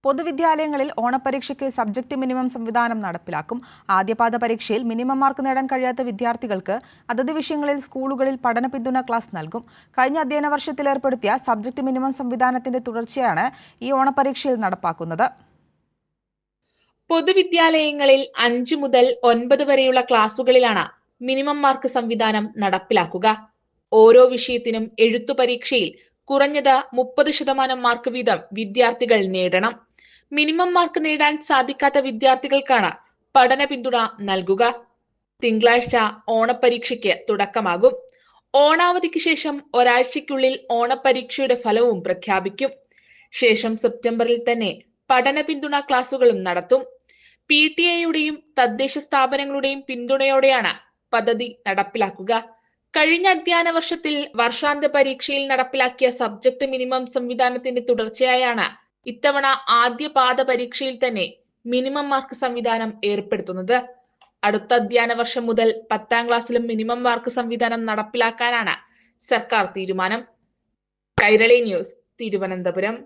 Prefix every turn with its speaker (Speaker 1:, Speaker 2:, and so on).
Speaker 1: പൊതുവിദ്യാലയങ്ങളിൽ ഓണപരീക്ഷയ്ക്ക് subject minimum സംവിധാനം നടപ്പിലാക്കും. ആദ്യപാദ പരീക്ഷയിൽ മിനിമം മാർക്ക് നേടാൻ കഴിയാത്ത വിദ്യാർത്ഥികൾക്ക് അതത് വിഷയങ്ങളിൽ സ്കൂളുകളിൽ പഠന പിന്തുണ ക്ലാസ് നൽകും. കഴിഞ്ഞ അധ്യയന വർഷത്തിൽ ഏർപ്പെടുത്തിയ സബ്ജക്ട് മിനിമം സംവിധാനത്തിന്റെ തുടർച്ചയാണ് ഈ ഓണപരീക്ഷയിൽ നടപ്പാക്കുന്നത്.
Speaker 2: പൊതുവിദ്യാലയങ്ങളിൽ 5 മുതൽ 9 വരെയുള്ള ക്ലാസുകളിലാണ് മിനിമം മാർക്ക് സംവിധാനം നടപ്പിലാക്കുക. ഓരോ വിഷയത്തിനും എഴുത്തു പരീക്ഷയിൽ കുറഞ്ഞത് 30% മാർക്ക് വീതം വിദ്യാർത്ഥികൾ നേടണം. മിനിമം മാർക്ക് നേടാൻ സാധിക്കാത്ത വിദ്യാർത്ഥികൾക്കാണ് പഠന പിന്തുണ നൽകുക. തിങ്കളാഴ്ച ഓണപരീക്ഷയ്ക്ക് തുടക്കമാകും. ഓണാവധിക്ക് ശേഷം ഒരാഴ്ചയ്ക്കുള്ളിൽ ഓണപരീക്ഷയുടെ ഫലവും പ്രഖ്യാപിക്കും. ശേഷം സെപ്റ്റംബറിൽ തന്നെ പഠന പിന്തുണ ക്ലാസുകളും നടത്തും. PTA-യുടെയും തദ്ദേശ സ്ഥാപനങ്ങളുടെയും പിന്തുണയോടെയാണ് പദ്ധതി നടപ്പിലാക്കുക. കഴിഞ്ഞ അധ്യയന വർഷത്തിൽ വർഷാന്ത പരീക്ഷയിൽ നടപ്പിലാക്കിയ സബ്ജക്ട് മിനിമം സംവിധാനത്തിന്റെ തുടർച്ചയായാണ് ഇത്തവണ ആദ്യ പാദ പരീക്ഷയിൽ തന്നെ മിനിമം മാർക്ക് സംവിധാനം ഏർപ്പെടുത്തുന്നത്. അടുത്ത അധ്യയന വർഷം മുതൽ 10ാം ക്ലാസ്സിലും മിനിമം മാർക്ക് സംവിധാനം നടപ്പിലാക്കാനാണ് സർക്കാർ തീരുമാനം. കൈരളി ന്യൂസ്, തിരുവനന്തപുരം.